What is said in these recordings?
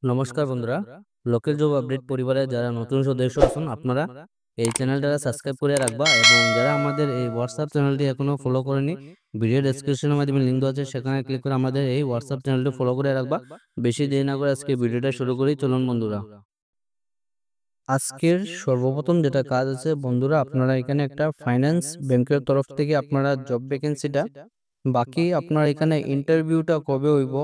নমস্কার বন্ধুরা, local job update পরিবারে যারা নতুন সদস্য আছেন আপনারা এই চ্যানেলটা সাবস্ক্রাইব করে রাখবা এবং যারা আমাদের এই হোয়াটসঅ্যাপ চ্যানেলটি এখনো ফলো করেনি ভিডিও ডেসক্রিপশনের মাধ্যমে লিঙ্ক দেওয়া আছে সেখানে ক্লিক করে আমাদের এই হোয়াটসঅ্যাপ চ্যানেলটি ফলো করে রাখবা। বেশি দেরি না করে আজকে ভিডিওটা শুরু করি, চলুন বন্ধুরা। আজকের সর্বপ্রথম যেটা কাজ আছে বন্ধুরা, আপনারা এখানে একটা ফাইন্যান্স ব্যাংকের তরফ থেকে আপনারা জব ভ্যাকেন্সিটা, বাকি আপনার এখানে ইন্টারভিউটা কবে হইব,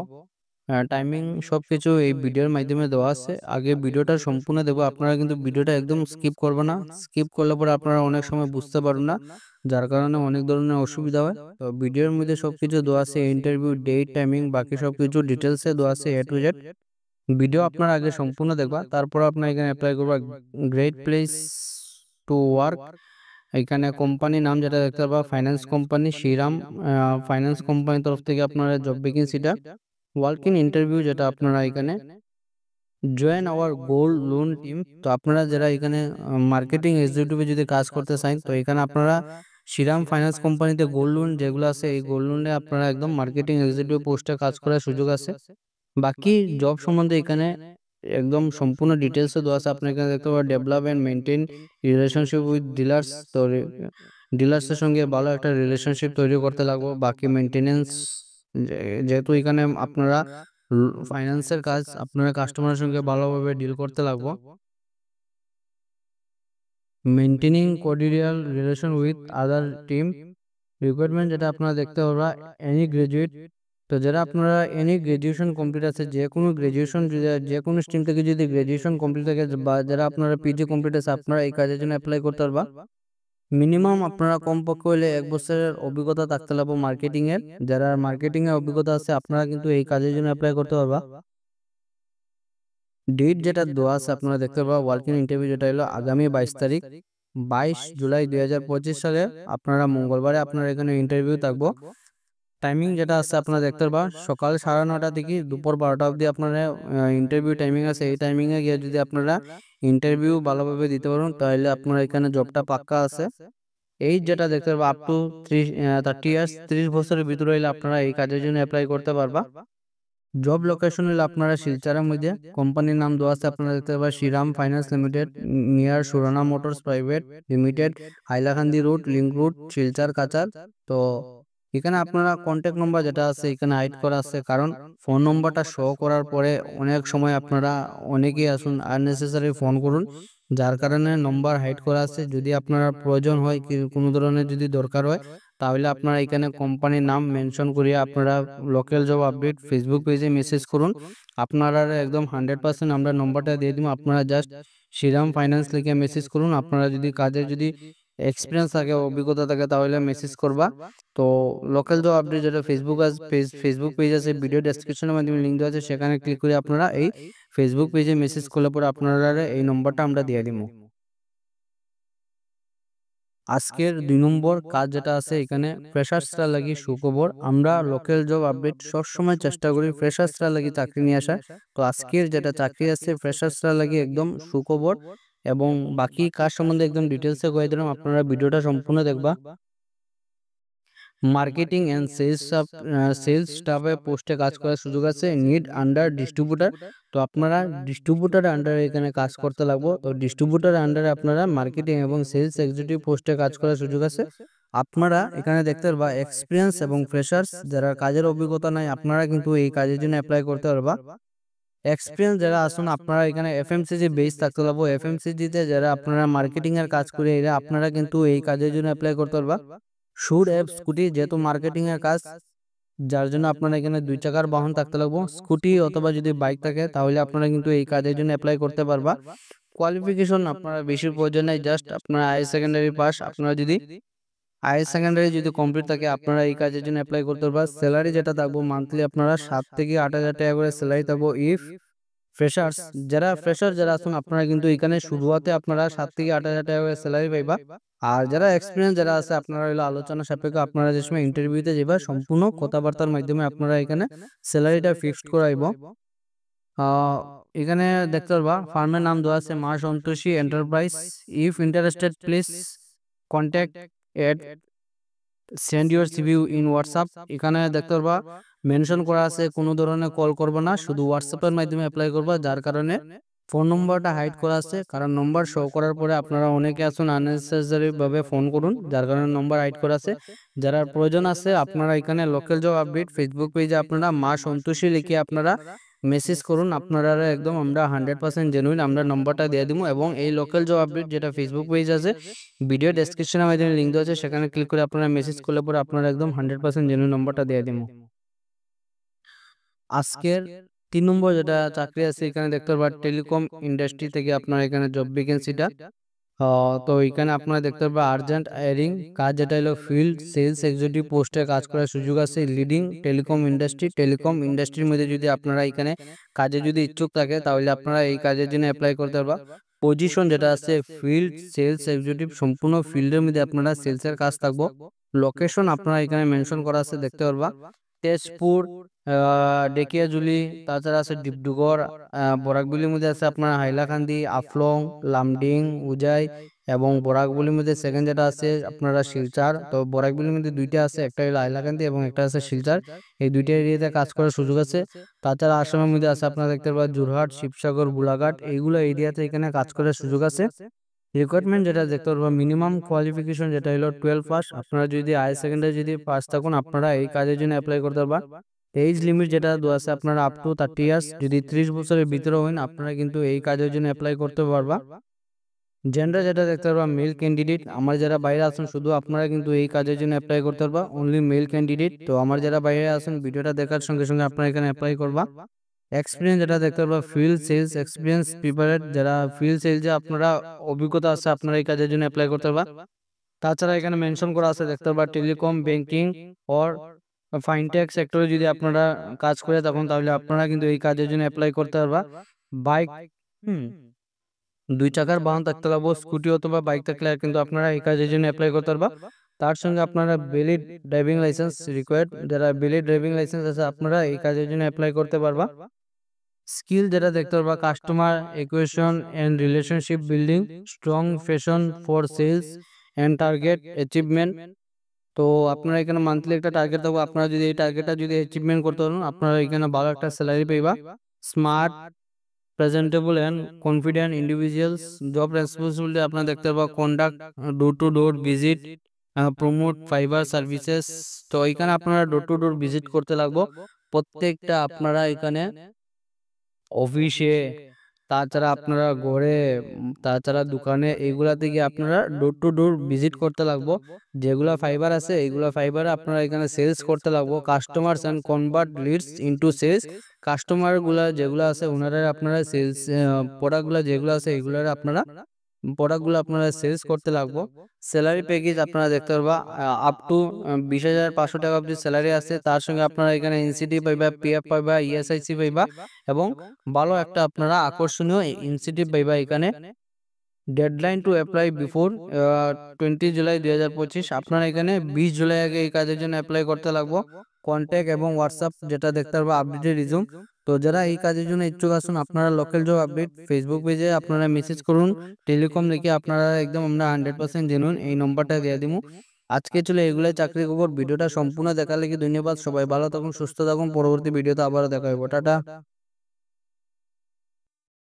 টাইমিং সবকিছু এই ভিডিওর মাধ্যমে দেওয়া আছে। আগে ভিডিওটা সম্পূর্ণ দেখবো, আপনারা কিন্তু ভিডিওটা একদম স্কিপ করবে না। স্কিপ করলে পরে আপনারা অনেক সময় বুঝতে পারবেন না, যার কারণে অনেক ধরনের অসুবিধা হয়। তো ভিডিওর মধ্যে সবকিছু দেওয়া আছে, ইন্টারভিউ ডেট টাইমিং বাকি সবকিছু ডিটেলসে দেওয়া আছে এ টু জেড। ভিডিও আপনারা আগে সম্পূর্ণ দেখবা, তারপর আপনারা এখানে অ্যাপ্লাই করবা। গ্রেট প্লেস টু ওয়ার্ক, এখানে কোম্পানির নাম যেটা দেখতে পাবা ফাইন্যান্স কোম্পানি শ্রীরাম ফাইন্যান্স কোম্পানির তরফ থেকে আপনারা জব ভ্যাকেন্সিটা। ওয়ার্ক ইন ইন্টারভিউ যেটা আপনারা এখানে join our gold loan team. তো আপনারা যারা এখানে মার্কেটিং এক্সিকিউটিভে যদি কাজ করতে চান, তো এখানে আপনারা শ্রীরাম ফাইন্যান্স কোম্পানিতে গোল্ড লোন যেগুলো আছে এই গোল্ড লোনে আপনারা একদম মার্কেটিং এক্সিকিউটিভ পোস্টে কাজ করার সুযোগ আছে। বাকি জব সম্বন্ধে এখানে একদম সম্পূর্ণ ডিটেলসে দেওয়া আছে। আপনি এখানে দেখতে পাবেন develop and maintain relationship with dealers. তো ডিলার্সের সঙ্গে ভালো একটা রিলেশনশিপ তৈরি করতে লাগবে। বাকি মেনটেনেন্স, যেহেতু এখানে আপনারা ফাইন্যান্সের কাজ, আপনারা কাস্টমারের সঙ্গে ভালোভাবে ডিল করতে লাগবো। Maintaining cordial relation with other team. Requirement যেটা আপনারা দেখতে পারবা এনি গ্রাজুয়েট। তো যারা আপনারা এনি গ্রাজুয়েশন কমপ্লিট আছে, যে কোনো গ্রাজুয়েশন যে কোনো স্ট্রিম থেকে যদি গ্রাজুয়েশন কমপ্লিট থাকে বা যারা আপনারা পিজি কমপ্লিট আছে, আপনারা এই কাজের জন্য অ্যাপ্লাই করতে পারবা। মিনিমাম আপনারা কমপক্ষে হলে 1 বছরের অভিজ্ঞতা থাকতে লাগবে মার্কেটিং এর। যারা মার্কেটিং এর অভিজ্ঞতা আছে আপনারা কিন্তু এই কাজের জন্য অ্যাপ্লাই করতে পারবা। ডেট যেটা দেওয়া আছে আপনারা দেখতে পাবা ওয়ার্কিং ইন্টারভিউ যেটা হলো আগামী 22 তারিখ, 22 জুলাই 2025 সালে আপনারা মঙ্গলবারে আপনারা এখানে ইন্টারভিউ থাকবো। টাইমিং যেটা আছে আপনারা দেখতে পারবা সকাল 9:30 থেকে দুপুর 12টা অবধি আপনারা ইন্টারভিউ টাইমিং আছে। এই টাইমিংয়ে গিয়ে যদি আপনারা ইন্টারভিউ ভালোভাবে দিতে পারেন তাহলে আপনারা এখানে জবটা পাক্কা আছে। এই যেটা দেখতে পারবা আপ টু 30 ইয়ার্স, 30 বছরের ভিতরে হলে আপনারা এই কাজের জন্য অ্যাপ্লাই করতে পারবা। জব লোকেশন হলে আপনারা শিলচরের মধ্যে। কোম্পানির নাম দেওয়া আছে আপনারা দেখতে পাবেন Shriram finance limited, near Surana motors private limited, Hailakandi road, link road, Silchar Cachar. তো এখানে আপনারা কন্ট্যাক্ট নম্বর যেটা আছে এখানে হাইড করা আছে, কারণ ফোন নম্বরটা শো করার পরে অনেক সময় আপনারা অনেকেই আসুন আননেসেসারি ফোন করুন, যার কারণে নম্বর হাইড করা আছে। যদি আপনারা প্রয়োজন হয় কি কোনো ধরনের যদি দরকার হয় তাহলে আপনারা এখানে কোম্পানির নাম মেনশন করিয়ে আপনারা লোকাল জব আপডেট ফেসবুক পেজে মেসেজ করুন। আপনারা একদম 100% আমরা নম্বরটা দিয়ে দিব, আপনারা জাস্ট শ্রীরাম ফাইন্যান্স লিখে মেসেজ করুন। আপনারা যদি কাজের যদি এক্সপিরিয়েন্স থাকে অভিজ্ঞতা থাকে তাহলে মেসেজ করবা। তো লোকাল জব আপডেট যেটা ফেসবুক পেজ আছে, ভিডিও ডেসক্রিপশনের মাধ্যমে লিঙ্ক দেওয়া আছে, সেখানে ক্লিক করে আপনারা এই ফেসবুক পেজে মেসেজ করলে পরে আপনারা এই নম্বরটা আমরা দিয়ে দিব। আজকের 2 নম্বর কাজ যেটা আছে এখানে ফ্রেশার্সরা লাগি সুখবর। আমরা লোকাল জব আপডেট সবসময় চেষ্টা করি ফ্রেশার্সরা লাগি চাকরি নিয়ে আসা। তো আজকের যেটা চাকরি আছে ফ্রেশার্সরা লাগি একদম সুখবর। এবং বাকি কাজ সম্বন্ধে একদম ডিটেলসে কয়ে দিলাম, আপনারা ভিডিওটা সম্পূর্ণ দেখবা। মার্কেটিং অ্যান্ড সেলস স্টাফে পোস্টে কাজ করার সুযোগ আছে। Need under distributor. তো আপনারা ডিস্ট্রিবিউটারের আন্ডারে এখানে কাজ করতে লাগবো। তো ডিস্ট্রিবিউটারের আন্ডারে আপনারা মার্কেটিং এবং সেলস এক্সিকিউটিভ পোস্টে কাজ করার সুযোগ আছে। আপনারা এখানে দেখতে পারবা এক্সপিরিয়েন্স এবং ফ্রেশার্স যারা কাজের অভিজ্ঞতা নাই আপনারা কিন্তু এই কাজের জন্য অ্যাপ্লাই করতে পারবা। এক্সপিরিয়েন্স যারা আসুন আপনারা এখানে এফএমসিজি বেস থাকতে লাগবো। এফএমসিজিতে যারা আপনারা মার্কেটিং এর কাজ করে এরা আপনারা কিন্তু এই কাজের জন্য অ্যাপ্লাই করতে পারবা। শুড অ্যাপ স্কুটি, যেহেতু মার্কেটিং এর কাজ যার জন্য আপনারা এখানে 2 চাকার বাহন থাকতে লাগবো। স্কুটি অথবা যদি বাইক থাকে তাহলে আপনারা কিন্তু এই কাজের জন্য অ্যাপ্লাই করতে পারবা। কোয়ালিফিকেশন আপনারা বেশি প্রয়োজন নাই, জাস্ট আপনারা হায়ার সেকেন্ডারি পাস। আপনারা যদি হায়ার সেকেন্ডারি যদি কমপ্লিট থাকে আপনারা এই কাজের জন্য অ্যাপ্লাই করতে পারবা। স্যালারি যেটা থাকবো মান্থলি আপনারা 7 থেকে 8 হাজার টাকা করে স্যালারি থাকবো। ইফ ফ্রেশার্স, যারা ফ্রেশার যারা আছেন আপনারা কিন্তু এখানে শুরুতে আপনারা 7 থেকে 8 হাজার টাকা করে স্যালারি পাইবা। আর যারা এক্সপিরিয়েন্স যারা আছে আপনারা হলো আলোচনা সাপেক্ষে আপনারা যে সময় ইন্টারভিউতে যাবা সম্পূর্ণ কথাবার্তার মাধ্যমে আপনারা এখানে স্যালারিটা ফিক্সড করাইব। এখানে দেখতে পারবা ফার্মের নাম দেওয়া আছে মা Santoshi enterprise. If interested please contact at send your CV in WhatsApp. এখানে দেখতে পারবা মেনশন করা আছে কোনো ধরনের কল করবা না, শুধু হোয়াটসঅ্যাপের মাধ্যমে অ্যাপ্লাই করবা, যার কারণে ফোন নম্বরটা হাইড করা আছে। কারণ নম্বর শো করার পরে আপনারা অনেকে আছেন আননেসেসারি ভাবে ফোন করুন, যার কারণে নম্বর হাইড করা আছে। যারা প্রয়োজন আছে আপনারা এখানে লোকাল জব আপডেট ফেসবুক পেজে আপনারা মা সন্তোষী লিখে আপনারা মেসেজ করুন। আপনারা একদম আমরা 100% জেনুইন আমরা নম্বরটা দিয়ে দিব। এবং এই লোকাল জব আপডেট যেটা ফেসবুক পেজ আছে, ভিডিও ডেসক্রিপশনের মাধ্যমে লিঙ্ক দেওয়া আছে, সেখানে ক্লিক করে আপনারা মেসেজ করলে পরে আপনারা একদম 100% জেনুইন নম্বরটা দিয়ে দিব। আজকের 3 নম্বর যেটা চাকরি আছে এখানে দেখতে পারবেন টেলিকম ইন্ডাস্ট্রি থেকে আপনারা এখানে জব ভ্যাকেন্সিটা। তো এখানে আপনারা দেখতে পারবেন আর্জেন্ট হায়ারিং কাজ, যেটা হলো ফিল্ড সেলস এক্সিকিউটিভ পোস্টে কাজ করার সুযোগ আছে। লিডিং টেলিকম ইন্ডাস্ট্রির মধ্যে যদি আপনারা এখানে কাজে যদি ইচ্ছুক থাকে তাহলে আপনারা এই কাজের জন্য অ্যাপ্লাই করতে পারবা। পজিশন যেটা আছে ফিল্ড সেলস এক্সিকিউটিভ, সম্পূর্ণ ফিল্ডের মধ্যে আপনারা সেলসের কাজ থাকবো। লোকেশন আপনারা এখানে মেনশন করা আছে দেখতে পারবা, তেজপুর, ডেকিয়াজুলি, তাছাড়া আছে ডিব্রুগড়, বরাকবিলির মধ্যে আছে আপনার হাইলাকান্দি, আফলং, লামডিং, উজাই এবং বরাকবিলির মধ্যে সেকেন্ড যেটা আছে আপনারা শিলচর। তো বরাকবিলির মধ্যে দুইটা আছে, একটা হলো হাইলাকান্দি এবং একটা আছে শিলচর। এই দুইটা এরিয়াতে কাজ করার সুযোগ আছে। তাছাড়া আসামের মধ্যে আছে আপনারা দেখতে পাবেন যোরহাট, শিবসাগর, গোলাঘাট, এইগুলো এরিয়াতে এখানে কাজ করার সুযোগ আছে। রিকোয়ারমেন্ট যেটা দেখতে পারবো মিনিমাম কোয়ালিফিকেশন যেটা হলো 12 পাস। আপনারা যদি হায়ার সেকেন্ডারি যদি পাস থাকুন আপনারা এই কাজের জন্য অ্যাপ্লাই করতে পারবা। এজ লিমিট যেটা দেওয়া আছে আপনারা আপ টু 30 ইয়ার্স, যদি 30 বছরের ভিতরে হন আপনারা কিন্তু এই কাজের জন্য অ্যাপ্লাই করতে পারবা। জেন্ডার যেটা দেখতে পারবা মেল ক্যান্ডিডেট, আমার যারা বাইরে আছেন শুধু আপনারা কিন্তু এই কাজের জন্য অ্যাপ্লাই করতে পারবা, অনলি মেল ক্যান্ডিডেট। তো আমার যারা বাইরে আছেন ভিডিওটা দেখার সঙ্গে সঙ্গে আপনারা এখানে অ্যাপ্লাই করবা। এক্সপিরিয়েন্স যেটা দেখতে পারবা ফিল্ড সেলস এক্সপিরিয়েন্স প্রিপারেট, যারা ফিল্ড সেলসে আপনারা অভিজ্ঞতা আছে আপনারা এই কাজের জন্য অ্যাপ্লাই করতে পারবা। তাছাড়া এখানে মেনশন করা আছে দেখতে পারবা টেলিকম, ব্যাংকিং অর ফাইনটেক সেক্টরে যদি আপনারা কাজ করে তখন তাহলে আপনারা কিন্তু এই কাজের জন্য অ্যাপ্লাই করতে পারবা। বাইক, দুই চাকার বাহন থাকতে পারবো, স্কুটি অথবা বাইক থাকলে কিন্তু আপনারা এই কাজের জন্য অ্যাপ্লাই করতে পারবা। তার সঙ্গে আপনারা ভ্যালিড ড্রাইভিং লাইসেন্স রিকোয়ার্ড, যারা ভ্যালিড ড্রাইভিং লাইসেন্স আছে আপনারা এই কাজের জন্য অ্যাপ্লাই করতে পারবা। স্কিল যেটা দেখতে পারবা customer equation and relationship building, strong passion for sales and target achievement. তো আপনারা এখানে মান্থলি একটা টার্গেট থাকবে, আপনারা যদি এই টার্গেটটা যদি অ্যাচিভমেন্ট করতে পারেন আপনারা এখানে ভালো একটা স্যালারি পাইবা। Smart presentable and confident individuals, job responsibility আপনারা দেখতে পারবা conduct door to door visit, promote fibre services. তো এখানে আপনারা ডোর টু ডোর ভিজিট করতে লাগবো প্রত্যেকটা আপনারা এখানে অফিসে, তাছাড়া আপনারা ঘরে, তাছাড়া দোকানে, এইগুলা থেকে আপনারা ডোর টু ডোর ভিজিট করতে লাগবো। যেগুলা ফাইবার আছে এইগুলা ফাইবারে আপনারা এখানে সেলস করতে লাগবো। Customers and convert leads into sales, customer গুলা যেগুলা আছে ওনারা আপনারা সেলস প্রোডাক্ট গুলা যেগুলো আছে এইগুলার আপনারা প্রোডাক্টগুলো আপনারা সেলস করতে লাগবো। স্যালারি প্যাকেজ আপনারা দেখতে পারবা আপ টু 20,500 টাকা অবধি স্যালারি আছে। তার সঙ্গে আপনারা এখানে এনসিটি পাইবা, পিএফ পাইবা, ইএসআইসি পাইবা এবং ভালো একটা আপনারা আকর্ষণীয় ইনসেন্টিভ পাইবা এখানে। Deadline to apply before 20 July 2025। আপনারা এখানে 20 জুলাই আগে এই কাজের জন্য অ্যাপ্লাই করতে লাগবো। কন্ট্যাক্ট এবং হোয়াটসঅ্যাপ যেটা দেখতে পারবো আপডেটেড রিজুম। তো যারা এই কাজের জন্য ইচ্ছুক আছেন আপনারা লোকাল জব আপডেট ফেসবুক পেজে আপনারা মেসেজ করুন, টেলিকম লিখে আপনারা একদম আমরা 100% জেনুইন এই নম্বরটা দিয়ে দিব। আজকে চলে এগুলাই চাকরি খবর। ভিডিওটা সম্পূর্ণ দেখার লাগি ধন্যবাদ। সবাই ভালো থাকুন, সুস্থ থাকুন। পরবর্তী ভিডিওতে আবারও দেখা হবে। টাটা।